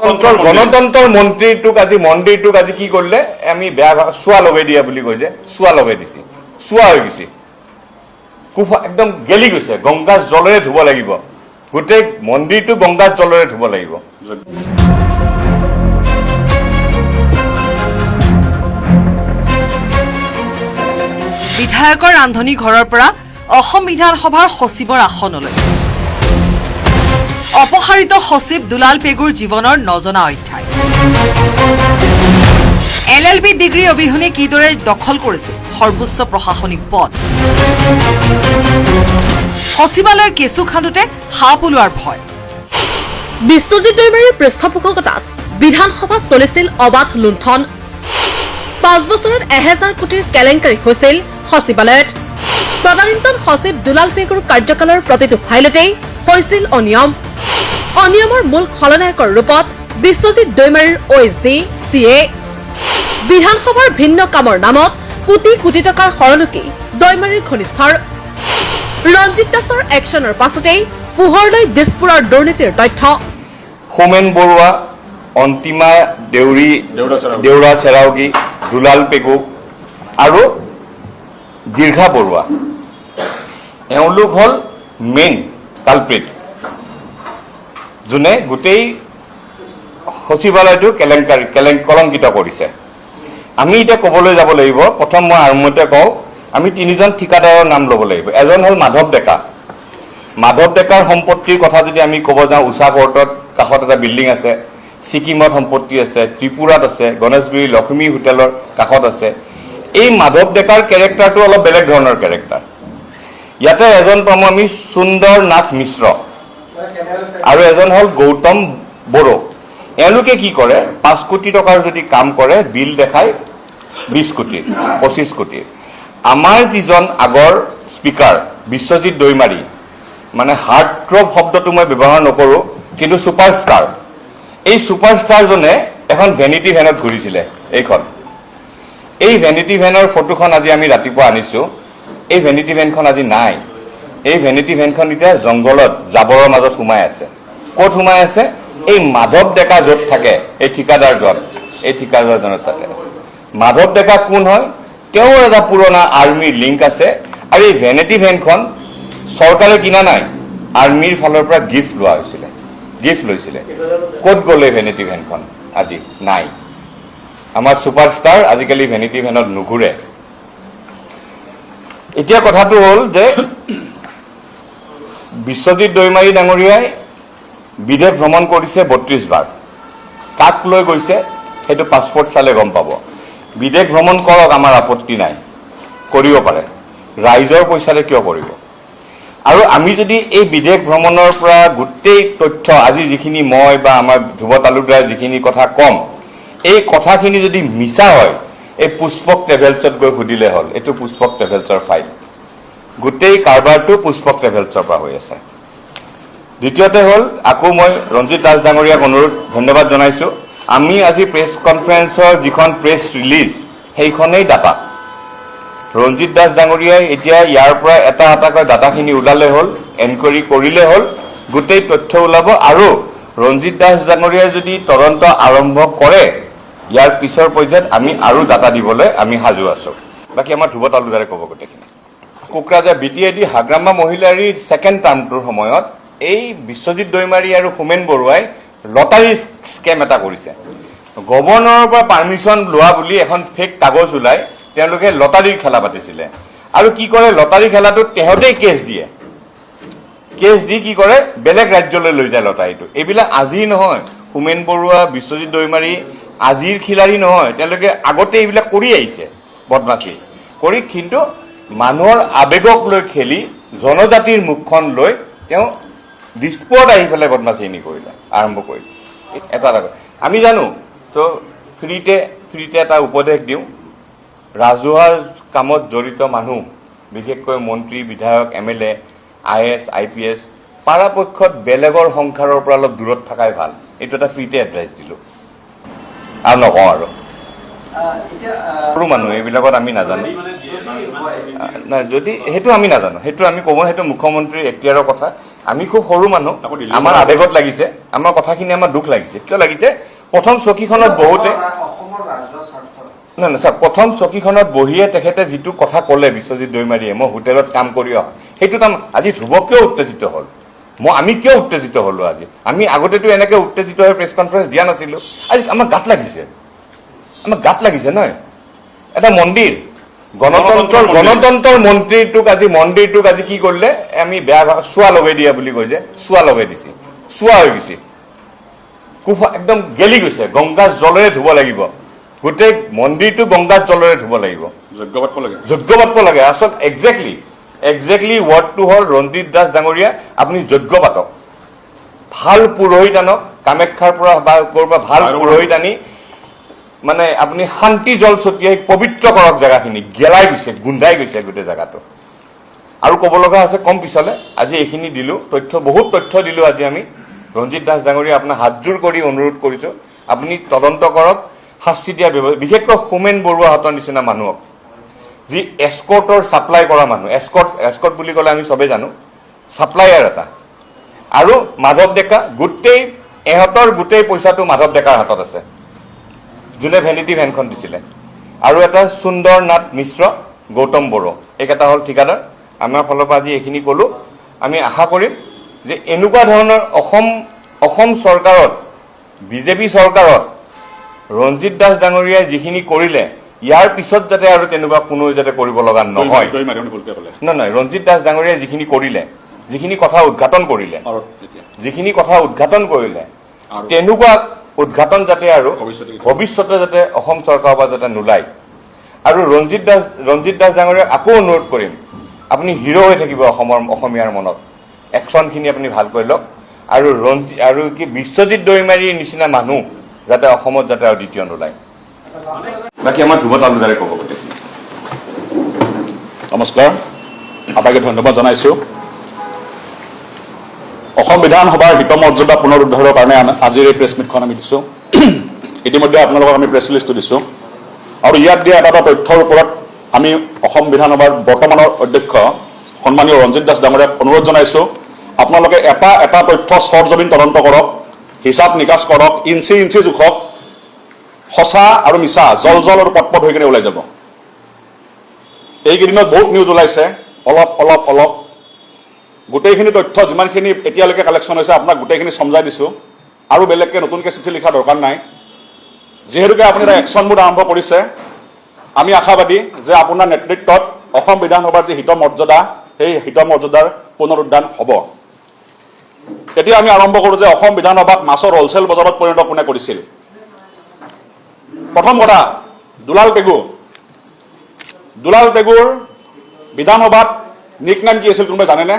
গণতন্ত্ৰৰ মন্ত্ৰীটোক আজি কি কৰিলে আমি বেয়া চোৱা লগাই দিয়া বুলি কৈ যে চোৱা লগাই দিছে চোৱা হৈ গৈছে একদম গেলি গৈছে গংগাৰ জলেৰে ধুব লাগিব গোটেই মন্দিৰটো গংগাৰ জলেৰে ধুব লাগিব বিধায়কৰ ৰান্ধনী ঘৰৰ পৰা অসম বিধানসভাৰ সচিবৰ আসনলৈ অপসাৰিত সচিব দুলাল পেগুৰ জীৱনৰ নজনা অধ্যায় LLB ডিগ্ৰী অবিহনে কিদৰে দখল কৰিছিল সৰ্বোচ্চ প্ৰশাসনিক পদ সচিবালয়ৰ কেঁচু খান্দোতে সাপ ওলোৱাৰ ভয় বিশ্বজিৎ দৈমাৰীৰ পৃষ্ঠপোষকতাত বিধানসভাত চলিছিল অবাধ লুণ্ঠন 5 বছৰত 1000 কোটিৰ কেলেংকাৰী হৈছিল সচিবালয়ত তদানীন্তন সচিব দুলাল পেগুৰ কাৰ্যকালৰ প্ৰতিটো ফাইলতেই হৈছিল অনিয়মৰ মূল খলনায়কৰ ৰূপত বিশ্বজিৎ দৈমাৰীৰ OSD CA বিধানসভাৰ ভিন্ন কামৰ নামত কোটি কোটি টকাৰ সৰলুকি দৈমাৰীৰ ঘনিষ্ঠৰ ৰঞ্জিত দাসৰ একশ্যনৰ পাছতেই পোহৰলৈ দিছপুৰৰ দুৰ্নীতিৰ তথ্য হোমেন বৰুৱা অন্তিমা দেউৰা চেৰাউগী দুলাল পেগু আৰু দীৰ্ঘা বৰুৱা এওঁলোক হ'ল মেইন কালপ্ৰিট যোনে গোটেই সচিবালয়টো কলংকিত কৰিছে আমি এতিয়া ক'বলৈ যাব লাগিব প্ৰথম মই আৰম্ভতে কওঁ আমি তিনিজন ঠিকাদাৰৰ নাম ল'ব লাগিব এজন হ'ল মাধৱ ডেকাৰ সম্পত্তিৰ কথা যদি আমি ক'ব যাওঁ উষা কোৰ্টত কাষত এটা বিল্ডিং আছে ছিকিমত সম্পত্তি আছে ত্ৰিপুৰাত আছে গণেশগুৰি লক্ষ্মী হোটেলৰ কাষত আছে এই মাধৱ ডেকাৰ কেৰেক্টাৰটো অলপ বেলেগ ধৰণৰ কেৰেক্টাৰ ইয়াতে এজন পাম আমি সুন্দৰ নাথ মিশ্ৰ আৰু এজন হ'ল গৌতম বড়ো এওঁলোকে কি কৰে 5 কোটি টকাৰ যদি কাম কৰে বিল দেখায় 20 কোটিৰ 25 কোটিৰ আমাৰ যিজন আগৰ স্পিকাৰ বিশ্বজিৎ দৈমাৰী মানে হাৰ্ট থ্ৰব শব্দটো মই ব্যৱহাৰ নকৰোঁ কিন্তু ছুপাৰষ্টাৰ এই ছুপাৰষ্টাৰজনে এখন ভেনিটি ভেনত ঘূৰিছিলে এই ভেনিটি ভেনৰ ফটোখন আজি আমি ৰাতিপুৱা আনিছোঁ এই ভেনিটি ভেনখন আজি নাই এই ভেনিটি ভেনখন এতিয়া জংঘলত জাবৰৰ মাজত সোমাই আছে ক'ত সোমাই আছে এই মাধৱ ডেকা য'ত থাকে এই ঠিকাদাৰজনৰ তাতে আছে মাধৱ ডেকা কোন হয় তেওঁৰ এটা পুৰণা আৰ্মিৰ লিংক আছে আৰু এই ভেনিটি ভেনখন চৰকাৰে কিনা নাই আৰ্মিৰ ফালৰ পৰা গিফ্ট লৈছিলে ক'ত গ'লে ভেনিটি ভেনখন আজি নাই আমাৰ ছুপাৰষ্টাৰ আজিকালি ভেনিটি ভেনত নুঘূৰে এতিয়া কথাটো হ'ল যে বিশ্বজিৎ দৈমাৰী ডাঙৰীয়াই বিদেশ ভ্ৰমণ কৰিছে 32 বাৰ কাক লৈ গৈছে সেইটো পাছপৰ্ট চালে গম পাব বিদেশ ভ্ৰমণ কৰক আমাৰ আপত্তি নাই কৰিব পাৰে ৰাইজৰ পইচাৰে কিয় কৰিব আৰু আমি যদি এই বিদেশ ভ্ৰমণৰ পৰা গোটেই তথ্য আজি যিখিনি মই বা আমাৰ ধ্ৰুৱ তালুকদাৰে যিখিনি কথা কম এই কথাখিনি যদি মিছা হয় এই পুষ্পক ট্ৰেভেলছত গৈ সুধিলে হ'ল এইটো পুষ্পক ট্ৰেভেলছৰ ফাইল গোটেই কাৰবাৰটো পুষ্পক ট্ৰেভেলছৰ পৰা হৈ আছে দ্বিতীয়তে হ'ল আকৌ মই ৰঞ্জিত দাস ডাঙৰীয়াক ধন্যবাদ জনাইছোঁ আমি আজি প্ৰেছ কনফাৰেন্সৰ যিখন প্ৰেছ ৰিলিজ সেইখনেই ডাটা ৰঞ্জিত দাস ডাঙৰীয়াই এতিয়া ইয়াৰ পৰা এটাকৈ ডাটাখিনি ওলালে হ'ল এনকুৱাৰী কৰিলে হ'ল গোটেই তথ্য ওলাব আৰু ৰঞ্জিত দাস ডাঙৰীয়াই যদি তদন্ত আৰম্ভ কৰে ইয়াৰ পিছৰ পৰ্যায়ত আমি আৰু ডাটা দিবলৈ আমি সাজু আছোঁ বাকী আমাৰ ধ্ৰুৱ তালুকদাৰে ক'ব গোটেইখিনি কোকৰাঝাৰ BTID হাগ্ৰামা মহিলাৰীৰ ছেকেণ্ড টাৰ্মটোৰ সময়ত এই বিশ্বজিৎ দৈমাৰী আৰু হোমেন বৰুৱাই লটাৰী স্কেম এটা কৰিছে গভৰ্ণৰৰ পৰা পাৰ্মিশ্যন লোৱা বুলি এখন ফেক কাগজ ওলাই তেওঁলোকে লটাৰীৰ খেলা পাতিছিলে আৰু কি কৰে লটাৰী খেলাটোত তেহঁতেই কেছ দি কি কৰে বেলেগ ৰাজ্যলৈ লৈ যায় লটাৰীটো এইবিলাক আজি নহয় হোমেন বৰুৱা বিশ্বজিৎ দৈমাৰী আজিৰ খিলাৰী নহয় তেওঁলোকে আগতে এইবিলাক কৰি আহিছে বদমাছি কৰি কিন্তু মানুহৰ আবেগক লৈ খেলি জনজাতিৰ মুখখন লৈ তেওঁ দিছপুৰত আহি পেলাই বদমাচিনি কৰিলে আৰম্ভ কৰিলে এটা আমি জানো তো ফ্ৰীতে এটা উপদেশ দিওঁ ৰাজহুৱা কামত জড়িত মানুহ বিশেষকৈ মন্ত্ৰী বিধায়ক MLA IAS IPS পৰাপক্ষত বেলেগৰ সংসাৰৰ পৰা অলপ দূৰত থকাই ভাল এইটো এটা ফ্ৰীতে এডভাইচ দিলোঁ আৰু নকওঁ সৰু মানুহ এইবিলাকত আমি নাজানো নাই যদি সেইটো আমি নাজানো সেইটো আমি ক'ব সেইটো মুখ্যমন্ত্ৰীৰ এখতিয়াৰৰ কথা আমি খুব সৰু মানুহ আমাৰ আৱেগত লাগিছে আমাৰ কথাখিনি আমাৰ দুখ লাগিছে কিয় লাগিছে প্ৰথম চকীখনত বহুতে নাই নাই ছাৰ প্ৰথম চকীখনত বহিয়ে তেখেতে যিটো কথা ক'লে বিশ্বজিৎ দৈমাৰীয়ে মই হোটেলত কাম কৰি অহা সেইটোত আজি ধ্ৰুৱ কিয় উত্তেজিত হ'ল আমি কিয় উত্তেজিত হ'লো আজি আমি আগতেতো এনেকে উত্তেজিত হৈ প্ৰেছ কনফাৰেন্স দিয়া নাছিলো আজি আমাৰ গাত লাগিছে নহয় এটা মন্দিৰ গণতন্ত্ৰৰ মন্দিৰটোক আজি কি কৰিলে আমি বেয়া চোৱা লগাই দিয়া বুলি কৈ যে চোৱা লগাই দিছে চোৱা হৈ গৈছে একদম গেলি গৈছে গংগাৰ জলেৰে ধুব লাগিব গোটেই মন্দিৰটো গংগাৰ জলেৰে ধুব লাগিব যজ্ঞ পাতিব লাগে আচলতে একজেক্টলি ৱৰ্ডটো হ'ল ৰঞ্জিত দাস ডাঙৰীয়া আপুনি যজ্ঞ পাতক ভাল পুৰোহিত আনক কামাখ্যাৰ পৰা বা ক'ৰবাত ভাল পুৰোহিত আনি মানে আপুনি শান্তি জল ছটিয়াই পবিত্ৰ কৰক জেগাখিনি গেলাই গৈছে গোন্ধাই গৈছে গোটেই জেগাটো আৰু ক'ব লগা আছে কম পিছলে আজি এইখিনি দিলো বহুত তথ্য দিলো আজি আমি ৰঞ্জিত দাস ডাঙৰীয়া আপোনাক হাতযোৰ কৰি অনুৰোধ কৰিছো আপুনি তদন্ত কৰক শাস্তি দিয়া বিশেষকৈ হোমেন বৰুৱাহঁতৰ নিচিনা মানুহক যি এস্কৰ্টৰ ছাপ্লাই কৰা মানুহ এস্কৰ্ট বুলি ক'লে আমি চবেই জানো ছাপ্লায়াৰ এটা আৰু মাধৱ ডেকা ইহঁতৰ গোটেই পইচাটো মাধৱ ডেকাৰ হাতত আছে যোনে ভেনিটি ভেনখন দিছিলে আৰু এটা সুন্দৰ নাথ মিশ্ৰ গৌতম বড়ো এইকেইটা হ'ল ঠিকাদাৰ আমাৰ ফালৰ পৰা আজি এইখিনি ক'লো আমি আশা কৰিম যে এনেকুৱা ধৰণৰ অসম চৰকাৰত বিজেপি চৰকাৰত ৰঞ্জিত দাস ডাঙৰীয়াই যিখিনি কৰিলে ইয়াৰ পিছত যাতে আৰু তেনেকুৱা কোনো যাতে কৰিব লগা নহয় নহয় ৰঞ্জিত দাস ডাঙৰীয়াই যিখিনি কথা উদ্ঘাটন কৰিলে তেনেকুৱা উদ্ঘাটন যাতে আৰু ভৱিষ্যতে যাতে অসম চৰকাৰৰ পৰা যাতে নোলায় আৰু ৰঞ্জিত দাস ডাঙৰীয়াক আকৌ অনুৰোধ কৰিম আপুনি হিৰ' হৈ থাকিব অসমীয়াৰ মনত একশ্যনখিনি আপুনি ভালকৈ লওক আৰু কি বিশ্বজিৎ দৈমাৰীৰ নিচিনা মানুহ যাতে অসমত যাতে আৰু দ্বিতীয় নোলায় বাকী আমাৰ ধ্ৰুৱ তালুকদাৰে ক'ব গোটেইখিনি নমস্কাৰ আপোনাকে ধন্যবাদ জনাইছোঁ অসম বিধানসভাৰ হিতমৰ্যাদা পুনৰুদ্ধাৰৰ কাৰণে আজিৰ এই প্ৰেছ মিটখন আমি দিছোঁ ইতিমধ্যে আপোনালোকক আমি প্ৰেছ ৰিলিজটো দিছোঁ আৰু ইয়াত দিয়া এটা তথ্যৰ ওপৰত আমি অসম বিধানসভাৰ বৰ্তমানৰ অধ্যক্ষ সন্মানীয় ৰঞ্জিত দাস ডাঙৰীয়াক অনুৰোধ জনাইছোঁ আপোনালোকে এটা তথ্য চৰজমিন তদন্ত কৰক হিচাপ নিকাচ কৰক ইঞ্চি জোখক সঁচা আৰু মিছা জল আৰু পটপট হৈ কিনে ওলাই যাব এইকেইদিনত বহুত নিউজ ওলাইছে অলপ গোটেইখিনি তথ্য যিমানখিনি এতিয়ালৈকে কালেকশ্যন হৈছে আপোনাক গোটেইখিনি সমজাই দিছোঁ আৰু বেলেগকৈ নতুনকৈ চিঠি লিখা দৰকাৰ নাই যিহেতুকে আপুনি এটা একশ্যন মুড আৰম্ভ কৰিছে আমি আশাবাদী যে আপোনাৰ নেতৃত্বত অসম বিধানসভাৰ যি হিতমৰ্যাদা সেই হিতমৰ্যাদাৰ পুনৰুদ্ধাৰ হ'ব এতিয়া আমি আৰম্ভ কৰোঁ যে অসম বিধানসভাক মাছৰ হ'লচেল বজাৰত পৰিণত কোনে কৰিছিল প্ৰথম কথা দুলাল পেগুৰ বিধানসভাত নিক নাম কি আছিল কোনোবাই জানেনে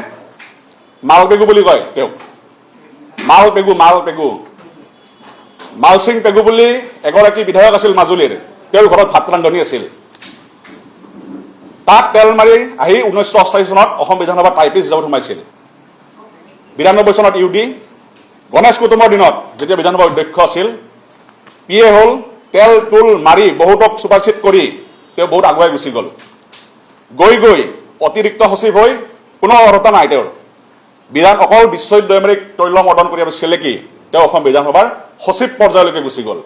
মালপেগু বুলি কয় তেওঁক মালসিং পেগু বুলি এগৰাকী বিধায়ক আছিল মাজুলীৰ তেওঁৰ ঘৰত ভাত ৰান্ধনি আছিল তাক তেল মাৰি আহি 1988 চনত অসম বিধানসভাত টাইপিষ্ট হিচাপত সোমাইছিল 92 চনত ইউডি গণেশ কুটুমৰ দিনত যেতিয়া বিধানসভাৰ অধ্যক্ষ আছিল পিএ হ'ল তেল তুল মাৰি বহুতক ছুপাৰচিট কৰি তেওঁ বহুত আগুৱাই গুচি গ'ল গৈ অতিৰিক্ত সচিব হৈ কোনো অৰ্হতা নাই তেওঁৰ অকল বিশ্বজিৎ দৈমাৰীক তৈল মৰ্দন কৰি আৰু চেলেকি তেওঁ অসম বিধানসভাৰ সচিব পৰ্যায়লৈকে গুচি গ'ল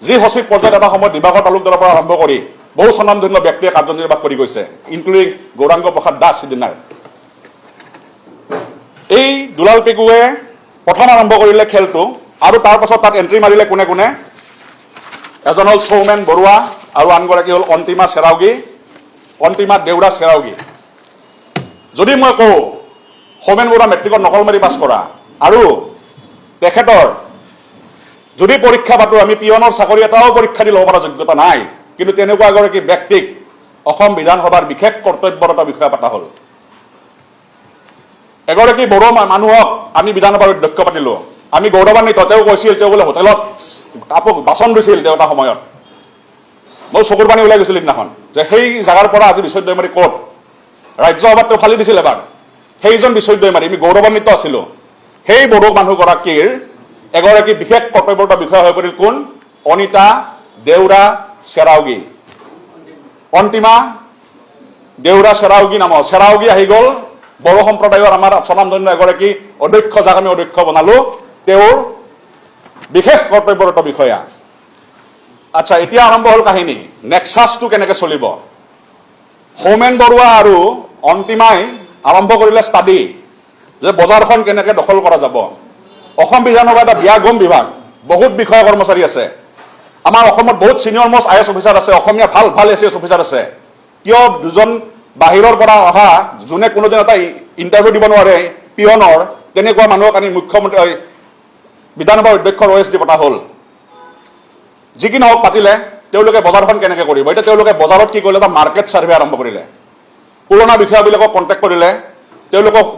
যি সচিব পৰ্যায়ত এটা সময়ত দিবাকৰ তালুকদাৰৰ পৰা আৰম্ভ কৰি বহু স্বনামধন্য ব্যক্তিয়ে কাৰ্যনিৰ্বাহ কৰি গৈছে ইনক্লুডিং গৌৰাংগ প্ৰসাদ দাস সিদিনাৰ এই দুলাল পেগুৱে প্ৰথম আৰম্ভ কৰিলে খেলটো আৰু তাৰ পাছত তাত এণ্ট্ৰি মাৰিলে কোনে এজন হ'ল সৌমেন বৰুৱা আৰু আনগৰাকী হ'ল অন্তিমা দেউৰা চেৰাউগী যদি মই কওঁ সৌমেন বৰুৱা মেট্ৰিকত নকল মাৰি পাছ কৰা আৰু তেখেতৰ যদি পৰীক্ষা পাতো আমি পিয়নৰ চাকৰি এটাও পৰীক্ষা দি ল'ব পৰা যোগ্যতা নাই কিন্তু তেনেকুৱা এগৰাকী ব্যক্তিক অসম বিধানসভাৰ বিশেষ কৰ্তব্যৰত বিষয়া পতা হ'ল এগৰাকী বড়ো মানুহক আমি বিধানসভাৰ অধ্যক্ষ পাতিলোঁ আমি গৌৰৱান্বিত তেওঁ কৈছিল তেওঁ বোলে হোটেলত বাচন ধুইছিল তেওঁ এটা সময়ত মোৰ চকুৰ পানী ওলাই গৈছিল সিদিনাখন যে সেই জাগাৰ পৰা আজি বিশ্বজিৎ দৈমাৰী ক'ত ৰাজ্যসভাত তেওঁ ফালি দিছিল এবাৰ সেইজন বিশ্বজিৎ দৈমাৰী আমি গৌৰৱান্বিত আছিলোঁ সেই বড়ো মানুহগৰাকীৰ এগৰাকী বিশেষ কৰ্তব্যৰত বিষয়া হৈ পৰিল কোন অনিতা দেউৰা চেৰাউগী, অন্তিমা দেউৰা চেৰাউগী নামৰ চেৰাউগী আহি গ'ল বড়ো সম্প্ৰদায়ৰ আমাৰ স্বনামধন্য এগৰাকী অধ্যক্ষ, যাক আমি অধ্যক্ষ বনালো, তেওঁৰ বিশেষ কৰ্তব্যৰত বিষয়া। আচ্ছা, এতিয়া আৰম্ভ হ'ল কাহিনী, নেক্সাছটো কেনেকৈ চলিব। হোমেন বৰুৱা আৰু অন্তিমাই আৰম্ভ কৰিলে ষ্টাডি যে বজাৰখন কেনেকৈ দখল কৰা যাব। অসম বিধানসভা এটা বিয়াগম বিভাগ, বহুত বিষয়া কৰ্মচাৰী আছে। আমাৰ অসমত বহুত ছিনিয়ৰ মোষ্ট IAS অফিচাৰ আছে, অসমীয়া ভাল ভাল ACS অফিচাৰ আছে। কিয় দুজন বাহিৰৰ পৰা অহা, যোনে কোনোদিন এটা ইণ্টাৰভিউ দিব নোৱাৰে পিয়নৰ, তেনেকুৱা মানুহক আনি মুখ্যমন্ত্ৰী বিধানসভাৰ অধ্যক্ষৰ OSD পতা হ'ল। যি কি নহওক পাতিলে, তেওঁলোকে বজাৰখন কেনেকৈ কৰিব। এতিয়া তেওঁলোকে বজাৰত কি কৰিলে, এটা মাৰ্কেট ছাৰ্ভে আৰম্ভ কৰিলে। পুৰণা বিষয়াবিলাকক কণ্টেক্ট কৰিলে,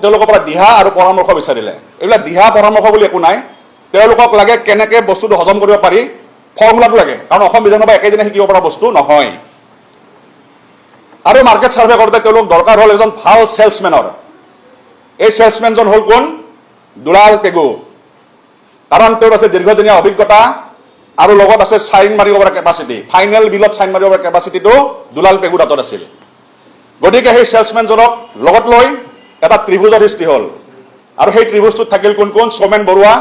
তেওঁলোকৰ পৰা দিহা আৰু পৰামৰ্শ বিচাৰিলে। এইবিলাক দিহা পৰামৰ্শ বুলি একো নাই, তেওঁলোকক লাগে কেনেকৈ বস্তুটো হজম কৰিব পাৰি, ফৰ্মুলাটো লাগে, কাৰণ অসম বিধানসভা একেদিনে শিকিব পৰা বস্তু নহয়। আৰু মাৰ্কেট ছাৰ্ভে কৰোঁতে তেওঁলোক দৰকাৰ হ'ল এজন ভাল চেলছমেনৰ। এই চেলছমেনজন হ'ল কোন, দুলাল পেগু, কাৰণ তেওঁৰ আছে দীৰ্ঘদিনীয়া অভিজ্ঞতা আৰু লগত আছে চাইন মাৰিব পৰা কেপাচিটি। ফাইনেল বিলত চাইন মাৰিব পৰা কেপাচিটিটো দুলাল পেগুৰ হাতত আছিল। গতিকে সেই চেলছমেনজনক লগত লৈ এটা ত্ৰিভুজৰ সৃষ্টি হ'ল, আৰু সেই ত্ৰিভুজটোত থাকিল কোন কোন, সৌমেন বৰুৱা,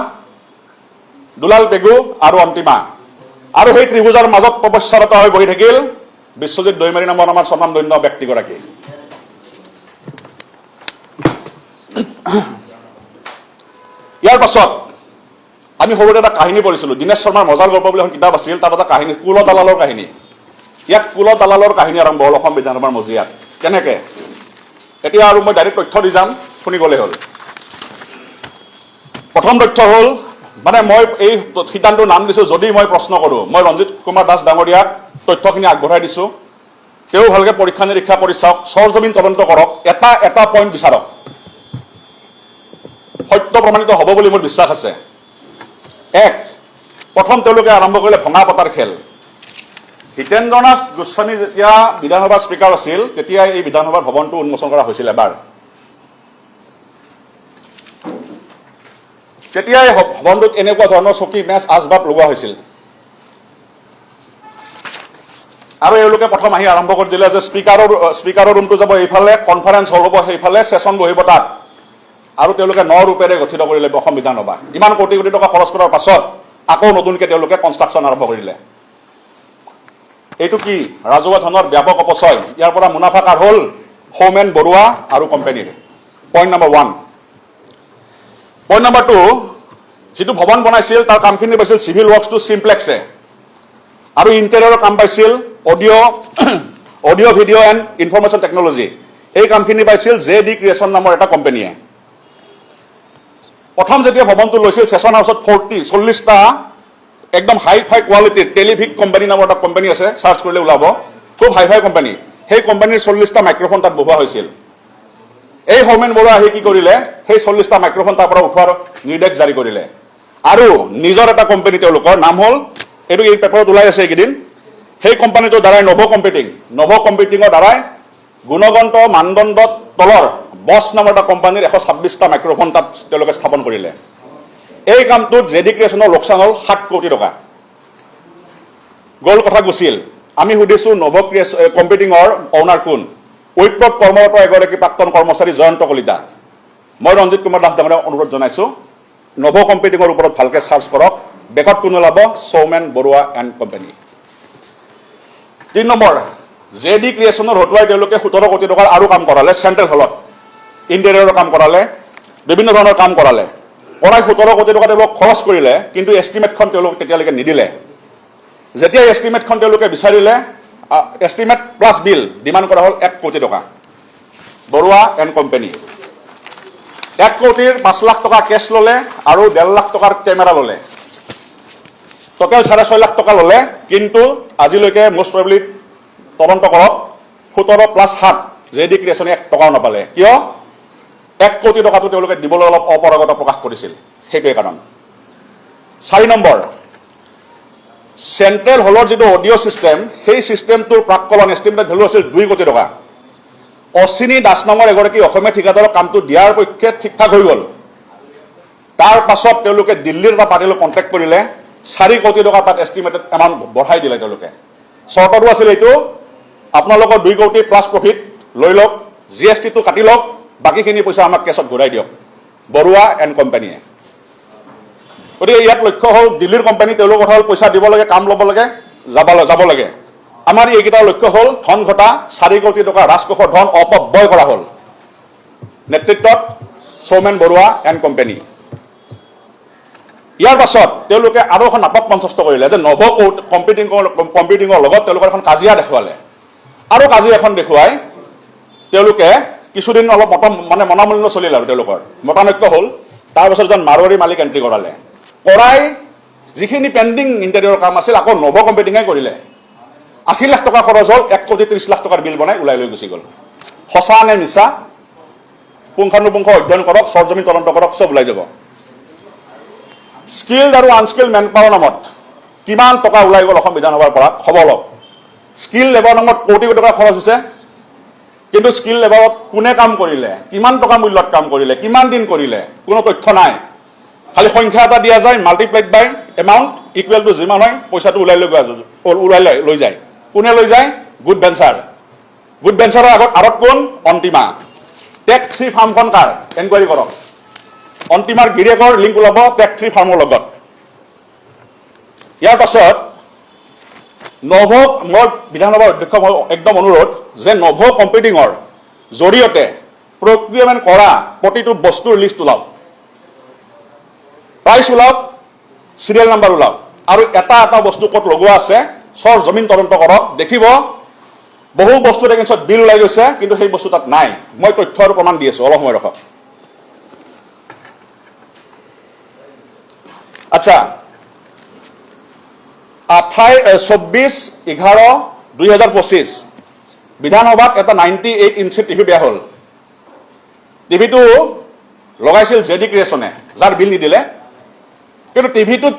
দুলাল পেগু আৰু অন্তিমা। আৰু সেই ত্ৰিভুজৰ মাজত তপস্যাৰত হৈ বহি থাকিল বিশ্বজিৎ দৈমাৰী নামৰ আমাৰ স্বনামধন্য ব্যক্তিগৰাকী। ইয়াৰ পাছত আমি সৰুতে এটা কাহিনী পঢ়িছিলোঁ, দীনেশ শৰ্মাৰ মজাৰ গল্প বুলি এখন কিতাপ আছিল, তাত এটা কাহিনী, কুল দালালৰ কাহিনী। ইয়াত কুল দালালৰ কাহিনী আৰম্ভ হ'ল অসম বিধানসভাৰ মজিয়াত। কেনেকে, এতিয়া আৰু মই ডাইৰেক্ট তথ্য দি যাম, শুনি গ'লে হ'ল। প্ৰথম তথ্য হ'ল, মানে মই এই সিদ্ধান্তৰ নাম দিছোঁ, যদি মই প্ৰশ্ন কৰোঁ, মই ৰঞ্জিত কুমাৰ দাস ডাঙৰীয়াক তথ্যখিনি আগবঢ়াই দিছোঁ, তেওঁ ভালকৈ পৰীক্ষা নিৰীক্ষা কৰি চাওক, সৰজমিন তদন্ত কৰক, এটা এটা পইণ্ট বিচাৰক, সত্য প্ৰমাণিত হ'ব বুলি মোৰ বিশ্বাস আছে। এক, প্ৰথম তেওঁলোকে আৰম্ভ কৰিলে ভঙা পতাৰ খেল। হিতেন্দ্ৰনাথ গোস্বামী যেতিয়া বিধানসভাৰ স্পীকাৰ আছিল, তেতিয়া এই বিধানসভাৰ ভৱনটো উন্মোচন কৰা হৈছিল এবাৰ। তেতিয়া এই ভৱনটোত এনেকুৱা ধৰণৰ চকী মেচ আচবাব লগোৱা হৈছিল। আৰু এওঁলোকে প্ৰথম আহি আৰম্ভ কৰি দিলে যে স্পীকাৰৰ ৰুমটো যাব এইফালে, কনফাৰেন্স হল হ'ব সেইফালে, ছেছন বহিব তাত। আৰু তেওঁলোকে 9 ৰূপেৰে গঠিত কৰিলে অসম বিধানসভা। ইমান কোটি কোটি টকা খৰচ কৰাৰ পাছত আকৌ নতুনকৈ তেওঁলোকে কনষ্ট্ৰাকশ্যন আৰম্ভ কৰিলে। এইটো কি, ৰাজহুৱা ধনৰ ব্যাপক অপচয়। ইয়াৰ পৰা মুনাফা কাৰ হ'ল, সৌমেন বৰুৱা আৰু কোম্পানীৰ। Point number 1। পইণ্ট নম্বৰ 2, যিটো ভৱন বনাইছিল তাৰ কামখিনি পাইছিল চিভিল ৱৰ্কছটো চিম্প্লেক্সে, আৰু ইণ্টেৰিয়ৰৰ কাম পাইছিল audio' video' and information technology. এই কামখিনি পাইছিল JD ক্ৰিয়েশ্যন নামৰ এটা কোম্পানীয়ে। প্ৰথম যেতিয়া ভৱনটো লৈছিল, ছেছন হাউচত 40টা একদম হাই ফাই কোৱালিটিৰ টেলিভিক কোম্পানী নামৰ এটা কোম্পানী আছে, চাৰ্চ কৰিলে ওলাব, খুব হাই ফাই কোম্পানী। সেই কোম্পানীৰ 40টা মাইক্ৰফোন তাত বহোৱা হৈছিল। এই সৌমেন বৰুৱা আহি কি কৰিলে, সেই 40টা মাইক্ৰফোন তাৰ পৰা উঠোৱাৰ নিৰ্দেশ জাৰি কৰিলে। আৰু নিজৰ এটা কোম্পানী, তেওঁলোকৰ নাম হ'ল, এইটো এই পেপাৰত ওলাই আছে এইকেইদিন, সেই কোম্পানীটোৰ দ্বাৰাই নভ কম্পিউটিঙৰ দ্বাৰাই গুণগত মানদণ্ডত তলৰ বছ নামৰ এটা কোম্পানীৰ 126টা মাইক্ৰফোন তাত তেওঁলোকে স্থাপন কৰিলে। এই কামটোত JD ক্ৰিয়েশ্যনৰ লোকচান হ'ল 7 কোটি টকা। গ'ল, কথা গুচিল। আমি সুধিছোঁ নভ কম্পিউটিঙৰ অনাৰ কোন, উইপ্ৰত কৰ্মৰত এগৰাকী প্ৰাক্তন কৰ্মচাৰী জয়ন্ত কলিতা। মই ৰঞ্জিত কুমাৰ দাস ডাঙৰীয়াক অনুৰোধ জনাইছোঁ, নভ কম্পিউটিঙৰ ওপৰত ভালকৈ চাৰ্চ কৰক, বেকত কোন ওলাব, Soumen Barua and company. 3 number, JD ক্ৰিয়েশ্যনৰ হতুৱাই তেওঁলোকে 17 কোটি টকাৰ আৰু কাম কৰালে, চেণ্ট্ৰেল হলত ইণ্টেৰিয়ৰৰ কাম কৰালে, বিভিন্ন ধৰণৰ কাম কৰালে। প্ৰায় 17 কোটি টকা তেওঁলোক খৰচ কৰিলে, কিন্তু এষ্টিমেটখন তেওঁলোক তেতিয়ালৈকে নিদিলে। যেতিয়া এষ্টিমেটখন তেওঁলোকে বিচাৰিলে, এষ্টিমেট প্লাছ বিল ডিমাণ্ড কৰা হ'ল 1 কোটি টকা। বৰুৱা এণ্ড কোম্পানী 1 কোটিৰ 5 লাখ টকা কেছ ল'লে আৰু 1.5 লাখ টকাৰ কেমেৰা ল'লে। টোটেল 6.5 লাখ টকা ল'লে, কিন্তু আজিলৈকে মষ্ট প্ৰবেবলি তদন্ত কৰক, 17 + 7 JD ক্ৰিয়েশ্যনে 1 টকাও নাপালে। কিয়? 1 কোটি টকাটো তেওঁলোকে দিবলৈ অলপ অপাৰগতা প্ৰকাশ কৰিছিল, সেইটোৱে কাৰণ। 4 নম্বৰ, চেণ্ট্ৰেল হলৰ যিটো অডিঅ' ছিষ্টেম, সেই ছিষ্টেমটোৰ প্ৰাক্কলন এষ্টিমেটেড ভেলু আছিল 2 কোটি টকা। অশ্বিনী দাস নামৰ এগৰাকী অসমীয়া ঠিকাদাৰক কামটো দিয়াৰ পক্ষে ঠিক ঠাক হৈ গ'ল। তাৰ পাছত তেওঁলোকে দিল্লীৰ এটা পাৰ্টিলৈ কণ্টেক্ট কৰিলে, 4 কোটি টকা তাত এষ্টিমেটেড এমাউণ্ট বঢ়াই দিলে তেওঁলোকে। চৰ্তটো আছিল এইটো, আপোনালোকৰ 2 কোটি প্লাছ প্ৰফিট লৈ লওক, GSTটো কাটি লওক, বাকীখিনি পইচা আমাক কেছত ঘূৰাই দিয়ক বৰুৱা এণ্ড কোম্পানীয়ে। গতিকে ইয়াত লক্ষ্য হ'ল দিল্লীৰ কোম্পানী, তেওঁলোকৰ কথা হ'ল পইচা দিব লাগে, কাম ল'ব লাগে, যাব লাগে। আমাৰ এইকেইটাৰ লক্ষ্য হ'ল ধন ঘটা, 4 কোটি টকা ৰাজকোষৰ ধন অপব্যয় কৰা হ'ল নেতৃত্বত সৌমেন বৰুৱা এণ্ড কোম্পানী। ইয়াৰ পাছত তেওঁলোকে আৰু এখন নাটক মঞ্চস্থ কৰিলে যে নভ কম্পিউটিঙৰ লগত তেওঁলোকৰ এখন কাজিয়া দেখুৱালে, আৰু কাজিয়া এখন দেখুৱাই তেওঁলোকে কিছুদিন অলপ মনামূল্য চলিল আৰু তেওঁলোকৰ মতানৈক্য হ'ল। তাৰপাছত এজন মাৰোৱাৰী মালিক এণ্ট্ৰি কৰাই যিখিনি পেণ্ডিং ইণ্টেৰিয়ৰ কাম আছিল আকৌ নভ কম্পিউটিঙে কৰিলে। 80 লাখ টকা খৰচ হ'ল, 1 কোটি 30 লাখ টকাৰ বিল বনাই ওলাই লৈ গুচি গ'ল। সঁচা নে মিছা পুংখানুপুংখ অধ্যয়ন কৰক, চৰজমিন তদন্ত কৰক, চব ওলাই যাব। স্কিল্ড আৰু আনস্কিল্ড মেন পাৱাৰ নামত কিমান টকা ওলাই গ'ল অসম বিধানসভাৰ পৰা খবৰ লওক। স্কিল লেবাৰ নামত কোটি কোটি টকা খৰচ হৈছে, কিন্তু স্কিল লেবাৰত কোনে কাম কৰিলে, কিমান টকা মূল্যত কাম কৰিলে, কিমান দিন কৰিলে, কোনো তথ্য নাই। খালি সংখ্যা এটা দিয়া যায়, multiplied by amount equal to যিমান হয় পইচাটো ওলাই লৈ যায়। কোনে লৈ যায়? গুড ভেঞ্চাৰৰ আঁৰত কোন? অন্তিমা। টেক 3 ফাৰ্মখন কাৰ? এনকুৱাৰী কৰক। অন্তিমাৰ গিৰিয়েকৰ লিংক ওলাব টেক 3 ফাৰ্মৰ লগত। ইয়াৰ পাছত নভক মই বিধানসভাৰ অধ্যক্ষ মই একদম অনুৰোধ যে নভ কম্পিউটিঙৰ জৰিয়তে প্ৰক্ৰিয়ামেণ্ট কৰা প্ৰতিটো বস্তুৰ লিষ্ট ওলাওক, প্ৰাইচ ওলাওক, চিৰিয়েল নাম্বাৰ ওলাওক, আৰু এটা বস্তু ক'ত লগোৱা আছে চৰ জমিন তদন্ত কৰক। দেখিব বহু বস্তুৰ এগেইনষ্টত বিল ওলাই গৈছে, কিন্তু সেই বস্তু তাত নাই। মই তথ্য আৰু প্ৰমাণ দি আছো, অলপ সময় ৰখক। আচ্ছা, 24/11/2025 বিধানসভাত এটা 98 ইঞ্চি টিভি বেয়া হ'ল। টিভিটো লগাইছিল JD ক্ৰিয়েশ্যনে, যাৰ বিল নিদিলে। কিন্তু টিভিটোত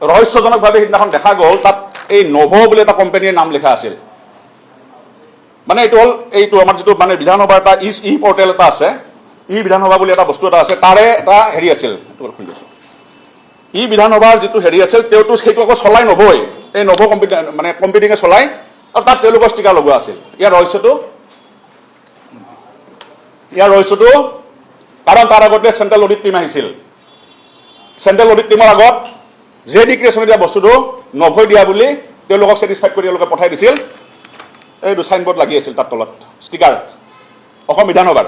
ৰহস্যজনকভাৱে সিদিনাখন দেখা গ'ল তাত এই নভ বুলি এটা কোম্পানীৰ নাম লিখা আছিল। মানে এইটো হ'ল এইটো আমাৰ যিটো বিধানসভাৰ এটা ই পৰ্টেল এটা আছে, ই বিধানসভা বুলি এটা বস্তু এটা আছে, তাৰে এটা হেৰি আছিল। ই বিধানসভাৰ যিটো হেৰি আছিল তেওঁতো সেইটো আকৌ চলাই নভই, এই নভ কম্পিউটিঙে চলাই, আৰু তাত তেওঁলোকৰ ষ্টিকাৰ লগোৱা আছিল। ইয়াৰ ৰহস্যটো কাৰণ তাৰ আগতে চেণ্ট্ৰেল অডিট টিম আহিছিল। চেণ্ট্ৰেল অডিট টিমৰ আগত JD ক্ৰিয়েশ্যনে দিয়া বস্তুটো নভই দিয়া বুলি তেওঁলোকক ছেটিছফাইড কৰি তেওঁলোকে পঠাই দিছিল। এইটো চাইনবোৰ্ড লাগি আছিল তাত তলত ষ্টিকাৰ, অসম বিধানসভাৰ।